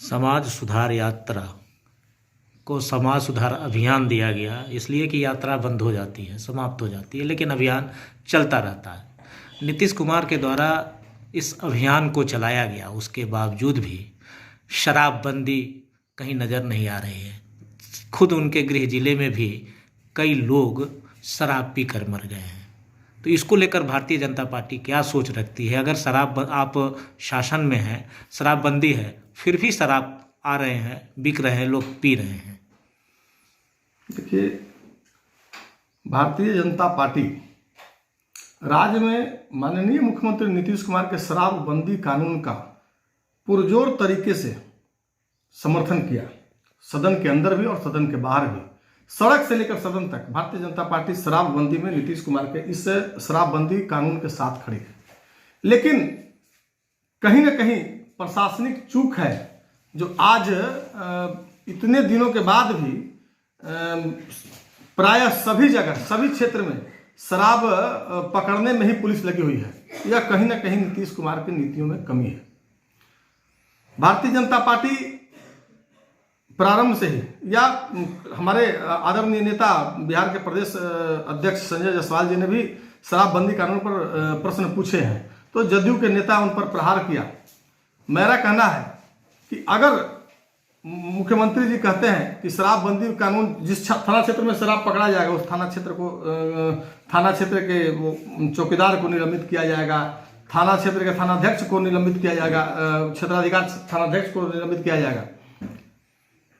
समाज सुधार यात्रा को समाज सुधार अभियान दिया गया, इसलिए कि यात्रा बंद हो जाती है, समाप्त हो जाती है, लेकिन अभियान चलता रहता है। नीतीश कुमार के द्वारा इस अभियान को चलाया गया, उसके बावजूद भी शराबबंदी कहीं नज़र नहीं आ रही है। खुद उनके गृह जिले में भी कई लोग शराब पी कर मर गए हैं। तो इसको लेकर भारतीय जनता पार्टी क्या सोच रखती है? अगर शराब आप शासन में हैं, शराबबंदी है, फिर भी शराब आ रहे हैं, बिक रहे हैं, लोग पी रहे हैं। देखिए, भारतीय जनता पार्टी राज्य में माननीय मुख्यमंत्री नीतीश कुमार के शराबबंदी कानून का पुरजोर तरीके से समर्थन किया, सदन के अंदर भी और सदन के बाहर भी। सड़क से लेकर सदन तक भारतीय जनता पार्टी शराबबंदी में नीतीश कुमार के इस शराबबंदी कानून के साथ खड़ी है। लेकिन कहीं ना कहीं प्रशासनिक चूक है, जो आज इतने दिनों के बाद भी प्रायः सभी जगह, सभी क्षेत्र में शराब पकड़ने में ही पुलिस लगी हुई है। यह कहीं ना कहीं नीतीश कुमार की नीतियों में कमी है। भारतीय जनता पार्टी प्रारंभ से ही, या हमारे आदरणीय नेता बिहार के प्रदेश अध्यक्ष संजय जायसवाल जी ने भी शराबबंदी कानून पर प्रश्न पूछे हैं, तो जदयू के नेता उन पर प्रहार किया। मेरा कहना है कि अगर मुख्यमंत्री जी कहते हैं कि शराबबंदी कानून, जिस थाना क्षेत्र में शराब पकड़ा जाएगा उस थाना क्षेत्र के वो चौकीदार को निलंबित किया जाएगा, थाना क्षेत्र के थानाध्यक्ष को निलंबित किया जाएगा, क्षेत्राधिकारी थानाध्यक्ष को निलंबित किया जाएगा।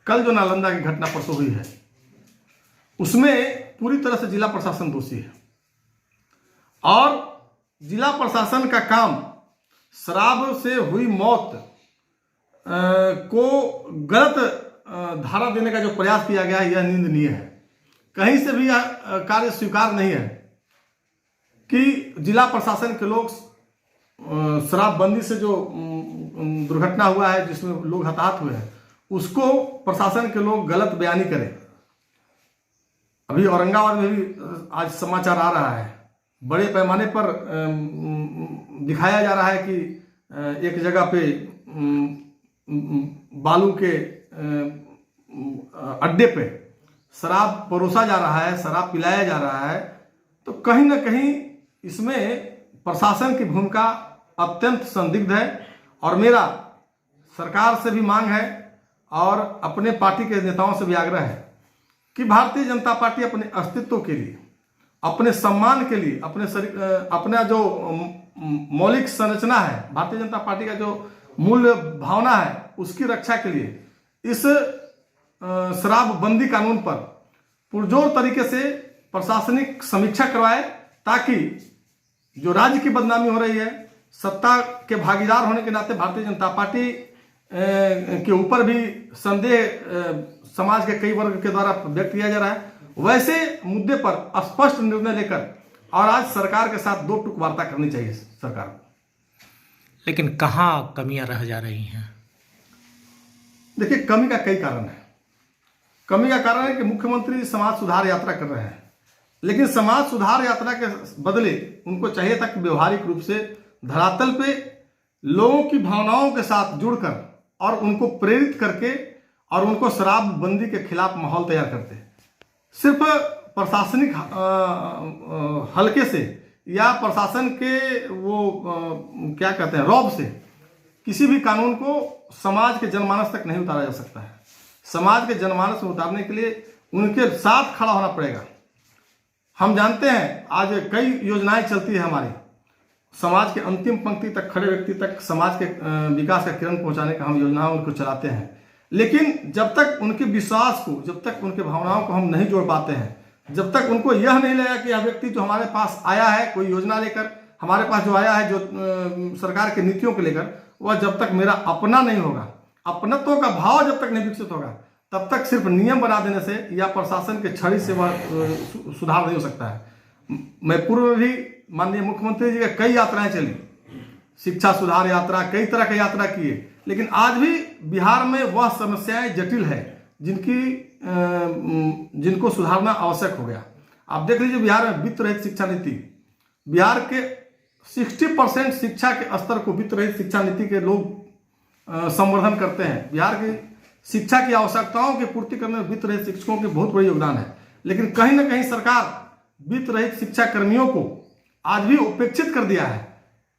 कल जो नालंदा की घटना परसों हुई है, उसमें पूरी तरह से जिला प्रशासन दोषी है और जिला प्रशासन का काम शराब से हुई मौत को गलत धारा देने का जो प्रयास किया गया है, यह निंदनीय है। कहीं से भी यह कार्य स्वीकार नहीं है कि जिला प्रशासन के लोग शराबबंदी से जो दुर्घटना हुआ है, जिसमें लोग हताहत हुए हैं, उसको प्रशासन के लोग गलत बयानी करें। अभी औरंगाबाद में भी आज समाचार आ रहा है, बड़े पैमाने पर दिखाया जा रहा है कि एक जगह पे बालू के अड्डे पे शराब परोसा जा रहा है, शराब पिलाया जा रहा है। तो कहीं ना कहीं इसमें प्रशासन की भूमिका अत्यंत संदिग्ध है और मेरा सरकार से भी मांग है और अपने पार्टी के नेताओं से भी आग्रह है कि भारतीय जनता पार्टी अपने अस्तित्व के लिए, अपने सम्मान के लिए, अपना जो मौलिक संरचना है, भारतीय जनता पार्टी का जो मूल्य भावना है, उसकी रक्षा के लिए इस शराबबंदी कानून पर पुरजोर तरीके से प्रशासनिक समीक्षा करवाए, ताकि जो राज्य की बदनामी हो रही है, सत्ता के भागीदार होने के नाते भारतीय जनता पार्टी के ऊपर भी संदेह समाज के कई वर्ग के द्वारा व्यक्त किया जा रहा है, वैसे मुद्दे पर स्पष्ट निर्णय लेकर और आज सरकार के साथ दो टूक वार्ता करनी चाहिए सरकार को। लेकिन कहाँ कमियां रह जा रही हैं? देखिए, कमी का कई कारण है। कमी का कारण है कि मुख्यमंत्री समाज सुधार यात्रा कर रहे हैं, लेकिन समाज सुधार यात्रा के बदले उनको चाहिए था कि व्यवहारिक रूप से धरातल पे लोगों की भावनाओं के साथ जुड़कर और उनको प्रेरित करके और उनको शराबबंदी के खिलाफ माहौल तैयार करते। सिर्फ प्रशासनिक हल्के से या प्रशासन के वो क्या कहते हैं, रौब से किसी भी कानून को समाज के जनमानस तक नहीं उतारा जा सकता है। समाज के जनमानस में उतारने के लिए उनके साथ खड़ा होना पड़ेगा। हम जानते हैं आज कई योजनाएं चलती है हमारी, समाज के अंतिम पंक्ति तक खड़े व्यक्ति तक समाज के विकास का किरण पहुंचाने का हम योजनाओं को चलाते हैं, लेकिन जब तक उनके विश्वास को, जब तक उनके भावनाओं को हम नहीं जोड़ पाते हैं, जब तक उनको यह नहीं लगेगा कि यह व्यक्ति जो हमारे पास आया है कोई योजना लेकर, हमारे पास जो आया है जो सरकार की नीतियों को लेकर, वह जब तक मेरा अपना नहीं होगा, अपनत्व का भाव जब तक नहीं विकसित होगा, तब तक सिर्फ नियम बना देने से या प्रशासन के छड़ी से वह सुधार नहीं हो सकता है। मैं पूर्व में भी माननीय मुख्यमंत्री जी की कई यात्राएं चली, शिक्षा सुधार यात्रा, कई तरह की यात्रा किए, लेकिन आज भी बिहार में वह समस्याएं जटिल है जिनको सुधारना आवश्यक हो गया। आप देख लीजिए, बिहार में वित्त रहित शिक्षा नीति, बिहार के 60% शिक्षा के स्तर को वित्त रहित शिक्षा नीति के लोग संवर्धन करते हैं। बिहार की शिक्षा की आवश्यकताओं की पूर्ति करने में वित्त रहित शिक्षकों की बहुत बड़ी योगदान है। लेकिन कहीं ना कहीं सरकार वित्त रहित शिक्षा कर्मियों को आज भी उपेक्षित कर दिया है,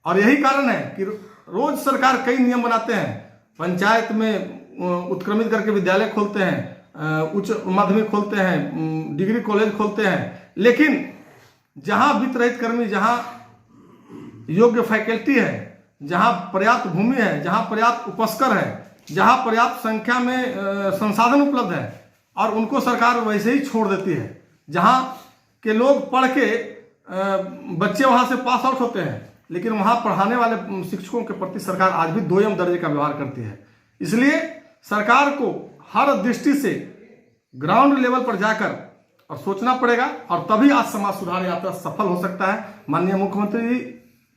और यही कारण है कि रोज सरकार कई नियम बनाते हैं, पंचायत में उत्क्रमित करके विद्यालय खोलते हैं, उच्च माध्यमिक खोलते हैं, डिग्री कॉलेज खोलते हैं, लेकिन जहां वित्त रहित कर्मी, जहां योग्य फैकल्टी है, जहां पर्याप्त भूमि है, जहां पर्याप्त उपस्कर है, जहां पर्याप्त संख्या में संसाधन उपलब्ध है, और उनको सरकार वैसे ही छोड़ देती है। जहां के लोग पढ़ के बच्चे वहां से पास आउट होते हैं, लेकिन वहां पढ़ाने वाले शिक्षकों के प्रति सरकार आज भी दोयम दर्जे का व्यवहार करती है। इसलिए सरकार को हर दृष्टि से ग्राउंड लेवल पर जाकर और सोचना पड़ेगा, और तभी आज समाज सुधार यात्रा सफल हो सकता है। माननीय मुख्यमंत्री जी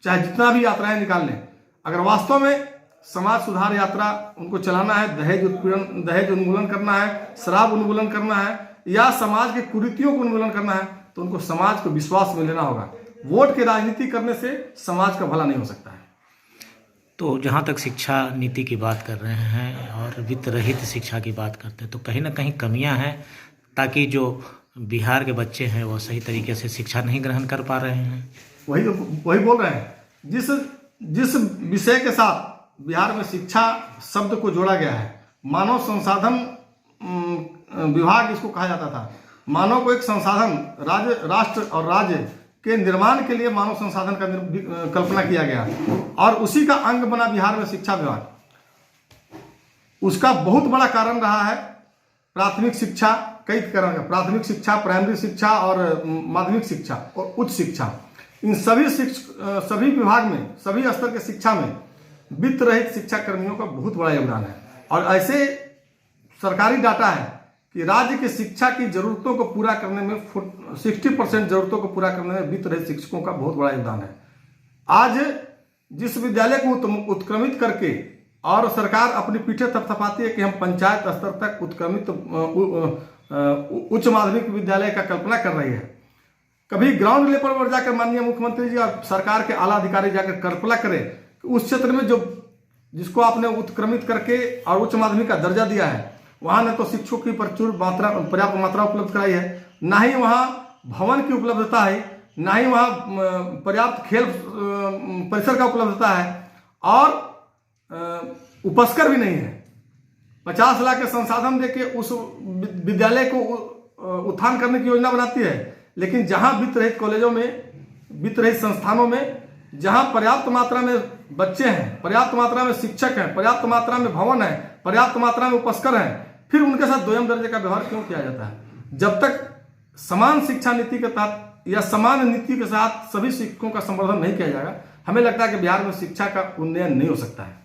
चाहे जितना भी यात्राएं निकाल लें, अगर वास्तव में समाज सुधार यात्रा उनको चलाना है, दहेज उत्पीड़न, दहेज उन्मूलन करना है, शराब उन्मूलन करना है, या समाज की कुरीतियों को उन्मूलन करना है, तो उनको समाज को विश्वास में लेना होगा। वोट की राजनीति करने से समाज का भला नहीं हो सकता है। तो जहाँ तक शिक्षा नीति की बात कर रहे हैं और वित्त रहित शिक्षा की बात करते हैं, तो कहीं ना कहीं कमियां हैं, ताकि जो बिहार के बच्चे हैं वो सही तरीके से शिक्षा नहीं ग्रहण कर पा रहे हैं। वही बोल रहे हैं। जिस विषय के साथ बिहार में शिक्षा शब्द को जोड़ा गया है, मानव संसाधन विभाग इसको कहा जाता था। मानव को एक संसाधन, राष्ट्र और राज्य के निर्माण के लिए मानव संसाधन का कल्पना किया गया, और उसी का अंग बना बिहार में शिक्षा विभाग। उसका बहुत बड़ा कारण रहा है प्राथमिक शिक्षा, कई कारण का, प्राथमिक शिक्षा, प्राइमरी शिक्षा और माध्यमिक शिक्षा और उच्च शिक्षा। इन सभी विभाग में, सभी स्तर के शिक्षा में वित्त रहित शिक्षा कर्मियों का बहुत बड़ा योगदान है। और ऐसे सरकारी डाटा है कि राज्य की शिक्षा की जरूरतों को पूरा करने में 60% जरूरतों को पूरा करने में वित्त रहित शिक्षकों का बहुत बड़ा योगदान है। आज जिस विद्यालय को उत्क्रमित करके और सरकार अपनी पीठे थपथपाती है कि हम पंचायत स्तर तक उत्क्रमित उच्च माध्यमिक विद्यालय का कल्पना कर रही है, कभी ग्राउंड लेवल पर जाकर माननीय मुख्यमंत्री जी और सरकार के आला अधिकारी जाकर कल्पना करें उस क्षेत्र में जिसको आपने उत्क्रमित करके और उच्च माध्यमिक का दर्जा दिया है, वहां न तो शिक्षकों की पर्याप्त मात्रा उपलब्ध कराई है, ना ही वहां भवन की उपलब्धता है, ना ही वहां पर्याप्त खेल परिसर का उपलब्धता है, और उपस्कर भी नहीं है। 50 लाख के संसाधन देके उस विद्यालय को उत्थान करने की योजना बनाती है, लेकिन जहां वित्त रहित कॉलेजों में, वित्त रहित संस्थानों में, जहां पर्याप्त मात्रा में बच्चे हैं, पर्याप्त मात्रा में शिक्षक हैं, पर्याप्त मात्रा में भवन है, पर्याप्त मात्रा में उपस्कर हैं, फिर उनके साथ दोयम दर्जे का व्यवहार क्यों किया जाता है? जब तक समान शिक्षा नीति के तहत या समान नीति के साथ सभी शिक्षकों का संवर्धन नहीं किया जाएगा, हमें लगता है कि बिहार में शिक्षा का उन्नयन नहीं हो सकता है।